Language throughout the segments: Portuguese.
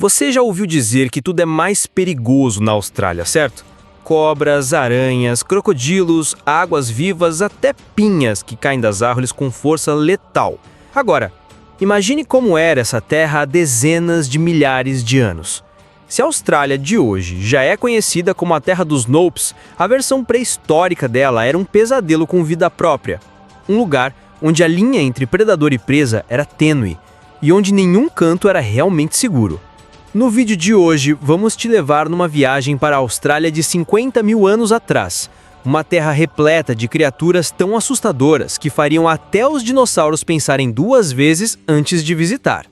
Você já ouviu dizer que tudo é mais perigoso na Austrália, certo? Cobras, aranhas, crocodilos, águas-vivas, até pinhas que caem das árvores com força letal. Agora, imagine como era essa terra há dezenas de milhares de anos. Se a Austrália de hoje já é conhecida como a terra dos Snopes, a versão pré-histórica dela era um pesadelo com vida própria. Um lugar onde a linha entre predador e presa era tênue e onde nenhum canto era realmente seguro. No vídeo de hoje, vamos te levar numa viagem para a Austrália de 50 mil anos atrás. Uma terra repleta de criaturas tão assustadoras que fariam até os dinossauros pensarem duas vezes antes de visitar.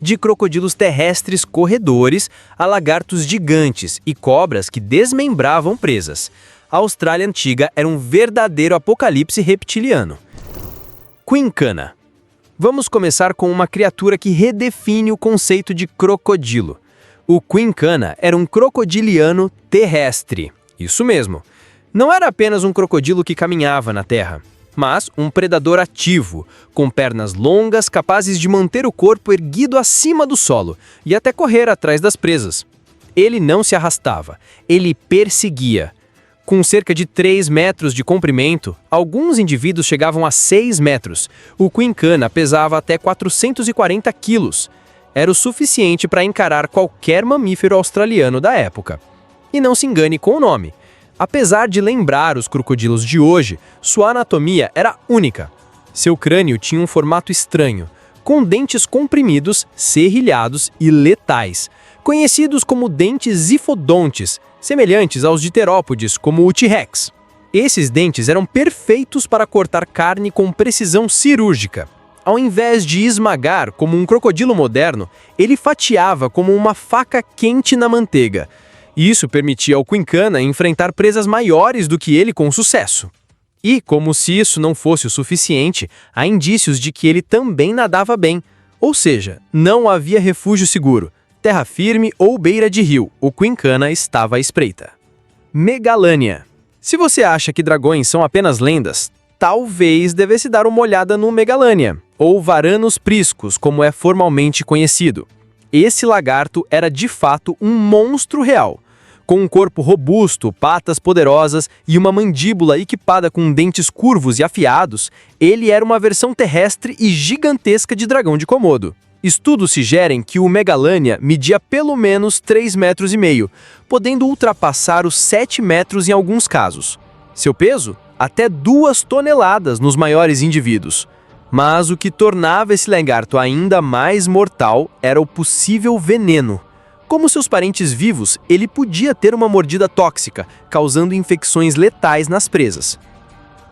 De crocodilos terrestres corredores a lagartos gigantes e cobras que desmembravam presas. A Austrália antiga era um verdadeiro apocalipse reptiliano. Quincana. Vamos começar com uma criatura que redefine o conceito de crocodilo. O quincana era um crocodiliano terrestre. Isso mesmo. Não era apenas um crocodilo que caminhava na terra, mas um predador ativo, com pernas longas capazes de manter o corpo erguido acima do solo e até correr atrás das presas. Ele não se arrastava, ele perseguia. Com cerca de 3 metros de comprimento, alguns indivíduos chegavam a 6 metros. O quincana pesava até 440 quilos. Era o suficiente para encarar qualquer mamífero australiano da época. E não se engane com o nome. Apesar de lembrar os crocodilos de hoje, sua anatomia era única. Seu crânio tinha um formato estranho, com dentes comprimidos, serrilhados e letais, conhecidos como dentes zifodontes, semelhantes aos de terópodes, como o T-Rex. Esses dentes eram perfeitos para cortar carne com precisão cirúrgica. Ao invés de esmagar como um crocodilo moderno, ele fatiava como uma faca quente na manteiga. Isso permitia ao quincana enfrentar presas maiores do que ele com sucesso. E, como se isso não fosse o suficiente, há indícios de que ele também nadava bem. Ou seja, não havia refúgio seguro. Terra firme ou beira de rio, o quincana estava à espreita. Megalânia. Se você acha que dragões são apenas lendas, talvez devesse dar uma olhada no Megalânia, ou Varanus priscus, como é formalmente conhecido. Esse lagarto era de fato um monstro real. Com um corpo robusto, patas poderosas e uma mandíbula equipada com dentes curvos e afiados, ele era uma versão terrestre e gigantesca de dragão de Komodo. Estudos sugerem que o Megalânia media pelo menos 3,5 metros, podendo ultrapassar os 7 metros em alguns casos. Seu peso? Até 2 toneladas nos maiores indivíduos. Mas o que tornava esse lagarto ainda mais mortal era o possível veneno. Como seus parentes vivos, ele podia ter uma mordida tóxica, causando infecções letais nas presas.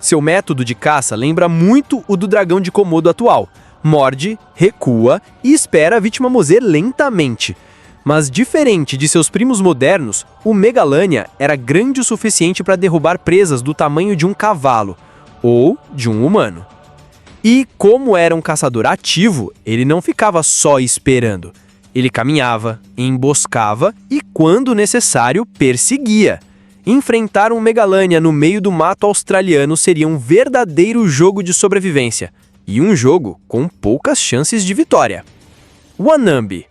Seu método de caça lembra muito o do dragão de Komodo atual. Morde, recua e espera a vítima morrer lentamente. Mas diferente de seus primos modernos, o Megalânia era grande o suficiente para derrubar presas do tamanho de um cavalo, ou de um humano. E como era um caçador ativo, ele não ficava só esperando. Ele caminhava, emboscava e, quando necessário, perseguia. Enfrentar um Megalânia no meio do mato australiano seria um verdadeiro jogo de sobrevivência. E um jogo com poucas chances de vitória. Wanambi.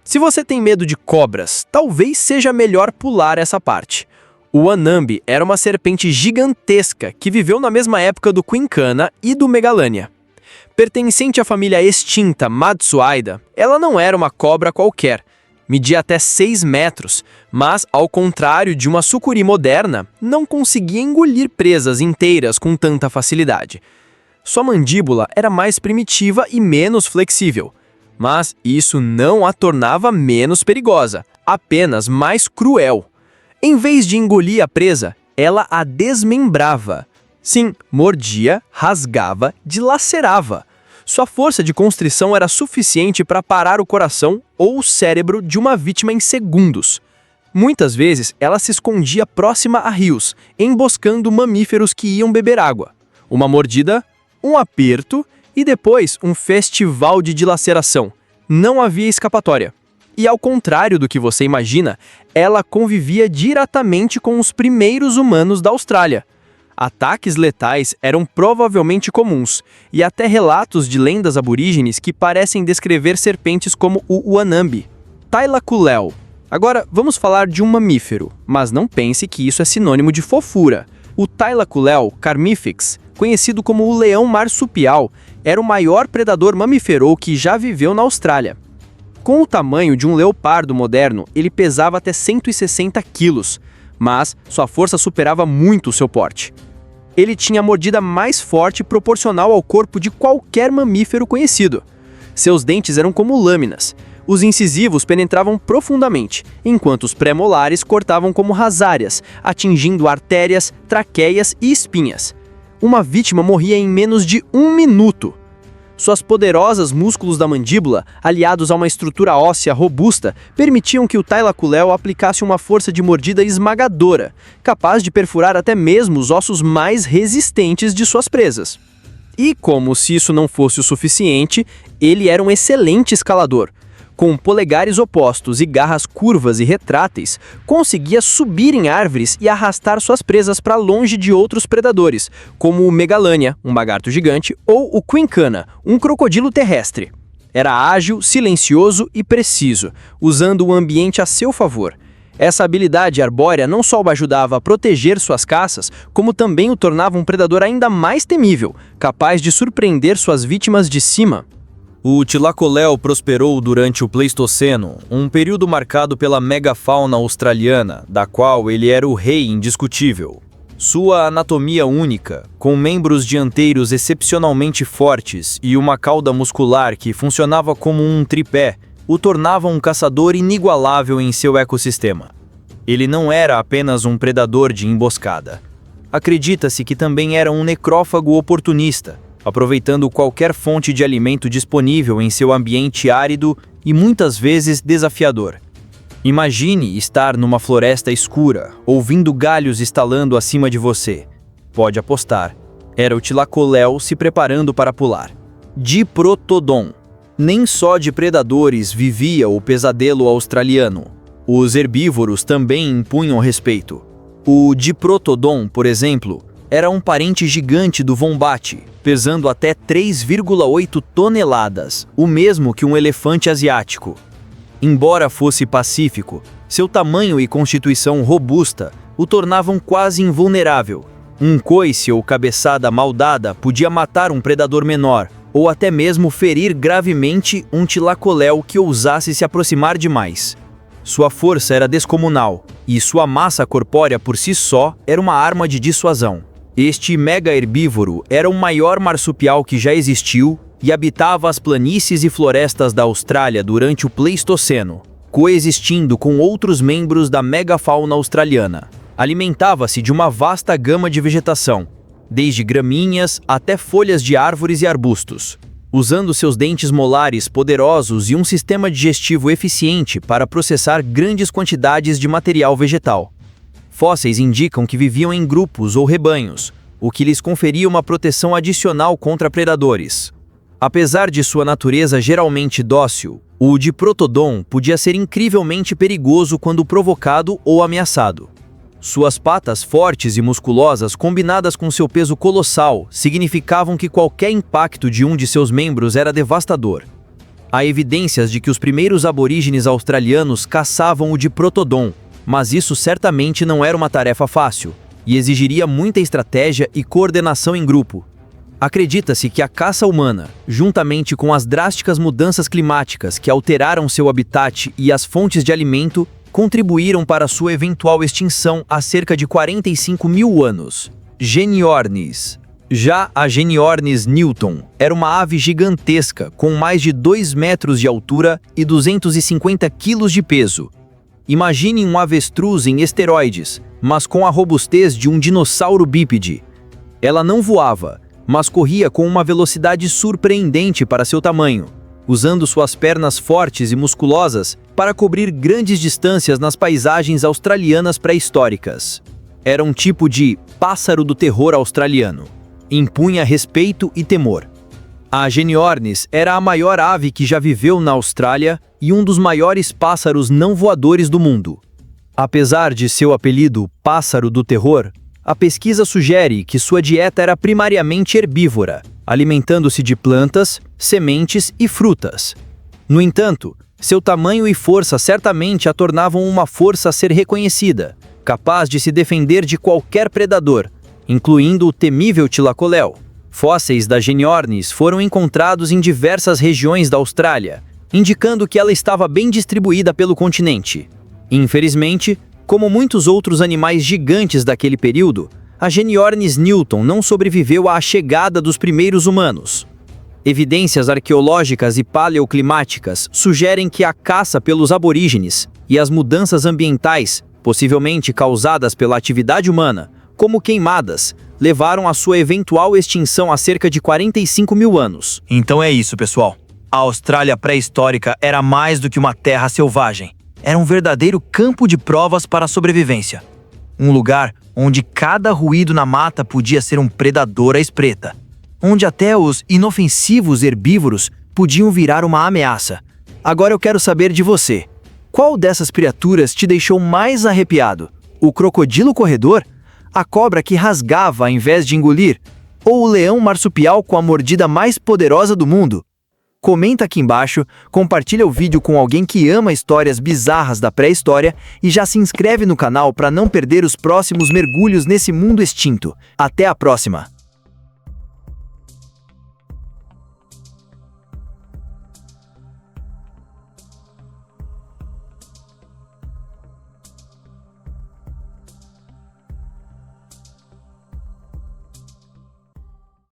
Se você tem medo de cobras, talvez seja melhor pular essa parte. O Wanambi era uma serpente gigantesca que viveu na mesma época do quincana e do Megalânia. Pertencente à família extinta Matsuaida, ela não era uma cobra qualquer. Media até 6 metros, mas, ao contrário de uma sucuri moderna, não conseguia engolir presas inteiras com tanta facilidade. Sua mandíbula era mais primitiva e menos flexível, mas isso não a tornava menos perigosa, apenas mais cruel. Em vez de engolir a presa, ela a desmembrava. Sim, mordia, rasgava, dilacerava. Sua força de constrição era suficiente para parar o coração ou o cérebro de uma vítima em segundos. Muitas vezes, ela se escondia próxima a rios, emboscando mamíferos que iam beber água. Uma mordida, um aperto e depois um festival de dilaceração. Não havia escapatória. E ao contrário do que você imagina, ela convivia diretamente com os primeiros humanos da Austrália. Ataques letais eram provavelmente comuns, e até relatos de lendas aborígenes que parecem descrever serpentes como o Wanambi. Thylacoleo. Agora, vamos falar de um mamífero, mas não pense que isso é sinônimo de fofura. O Thylacoleo carnifex, conhecido como o leão marsupial, era o maior predador mamífero que já viveu na Austrália. Com o tamanho de um leopardo moderno, ele pesava até 160 quilos, mas sua força superava muito o seu porte. Ele tinha a mordida mais forte proporcional ao corpo de qualquer mamífero conhecido. Seus dentes eram como lâminas. Os incisivos penetravam profundamente, enquanto os pré-molares cortavam como rasárias, atingindo artérias, traqueias e espinhas. Uma vítima morria em menos de 1 minuto. Suas poderosos músculos da mandíbula, aliados a uma estrutura óssea robusta, permitiam que o Thylacoleo aplicasse uma força de mordida esmagadora, capaz de perfurar até mesmo os ossos mais resistentes de suas presas. E, como se isso não fosse o suficiente, ele era um excelente escalador. Com polegares opostos e garras curvas e retráteis, conseguia subir em árvores e arrastar suas presas para longe de outros predadores, como o Megalania, um lagarto gigante, ou o Quincana, um crocodilo terrestre. Era ágil, silencioso e preciso, usando o ambiente a seu favor. Essa habilidade arbórea não só o ajudava a proteger suas caças, como também o tornava um predador ainda mais temível, capaz de surpreender suas vítimas de cima. O Thylacoleo prosperou durante o Pleistoceno, um período marcado pela megafauna australiana, da qual ele era o rei indiscutível. Sua anatomia única, com membros dianteiros excepcionalmente fortes e uma cauda muscular que funcionava como um tripé, o tornava um caçador inigualável em seu ecossistema. Ele não era apenas um predador de emboscada. Acredita-se que também era um necrófago oportunista, aproveitando qualquer fonte de alimento disponível em seu ambiente árido e muitas vezes desafiador. Imagine estar numa floresta escura, ouvindo galhos estalando acima de você. Pode apostar, era o Thylacoleo se preparando para pular. Diprotodon. Nem só de predadores vivia o pesadelo australiano. Os herbívoros também impunham respeito. O Diprotodon, por exemplo, era um parente gigante do vombate, pesando até 3,8 toneladas, o mesmo que um elefante asiático. Embora fosse pacífico, seu tamanho e constituição robusta o tornavam quase invulnerável. Um coice ou cabeçada mal dada podia matar um predador menor, ou até mesmo ferir gravemente um Thylacoleo que ousasse se aproximar demais. Sua força era descomunal, e sua massa corpórea por si só era uma arma de dissuasão. Este mega herbívoro era o maior marsupial que já existiu e habitava as planícies e florestas da Austrália durante o Pleistoceno, coexistindo com outros membros da megafauna australiana. Alimentava-se de uma vasta gama de vegetação, desde gramíneas até folhas de árvores e arbustos, usando seus dentes molares poderosos e um sistema digestivo eficiente para processar grandes quantidades de material vegetal. Fósseis indicam que viviam em grupos ou rebanhos, o que lhes conferia uma proteção adicional contra predadores. Apesar de sua natureza geralmente dócil, o Diprotodon podia ser incrivelmente perigoso quando provocado ou ameaçado. Suas patas fortes e musculosas, combinadas com seu peso colossal, significavam que qualquer impacto de um de seus membros era devastador. Há evidências de que os primeiros aborígenes australianos caçavam o Diprotodon, mas isso certamente não era uma tarefa fácil, e exigiria muita estratégia e coordenação em grupo. Acredita-se que a caça humana, juntamente com as drásticas mudanças climáticas que alteraram seu habitat e as fontes de alimento, contribuíram para sua eventual extinção há cerca de 45 mil anos. Geniornis. Já a Geniornis newton era uma ave gigantesca com mais de 2 metros de altura e 250 quilos de peso. Imagine um avestruz em esteroides, mas com a robustez de um dinossauro bípede. Ela não voava, mas corria com uma velocidade surpreendente para seu tamanho, usando suas pernas fortes e musculosas para cobrir grandes distâncias nas paisagens australianas pré-históricas. Era um tipo de pássaro do terror australiano. Impunha respeito e temor. A Geniornis era a maior ave que já viveu na Austrália e um dos maiores pássaros não voadores do mundo. Apesar de seu apelido Pássaro do Terror, a pesquisa sugere que sua dieta era primariamente herbívora, alimentando-se de plantas, sementes e frutas. No entanto, Seu tamanho e força certamente a tornavam uma força a ser reconhecida, capaz de se defender de qualquer predador, incluindo o temível Tlacolel. Fósseis da Genyornis foram encontrados em diversas regiões da Austrália, indicando que ela estava bem distribuída pelo continente. Infelizmente, como muitos outros animais gigantes daquele período, a Genyornis newton não sobreviveu à chegada dos primeiros humanos. Evidências arqueológicas e paleoclimáticas sugerem que a caça pelos aborígenes e as mudanças ambientais, possivelmente causadas pela atividade humana, como queimadas, levaram à sua eventual extinção há cerca de 45 mil anos. Então é isso, pessoal. A Austrália pré-histórica era mais do que uma terra selvagem. Era um verdadeiro campo de provas para a sobrevivência. Um lugar onde cada ruído na mata podia ser um predador à espreita. Onde até os inofensivos herbívoros podiam virar uma ameaça. Agora eu quero saber de você. Qual dessas criaturas te deixou mais arrepiado? O crocodilo corredor? A cobra que rasgava ao invés de engolir? Ou o leão marsupial com a mordida mais poderosa do mundo? Comenta aqui embaixo, compartilha o vídeo com alguém que ama histórias bizarras da pré-história e já se inscreve no canal para não perder os próximos mergulhos nesse mundo extinto. Até a próxima!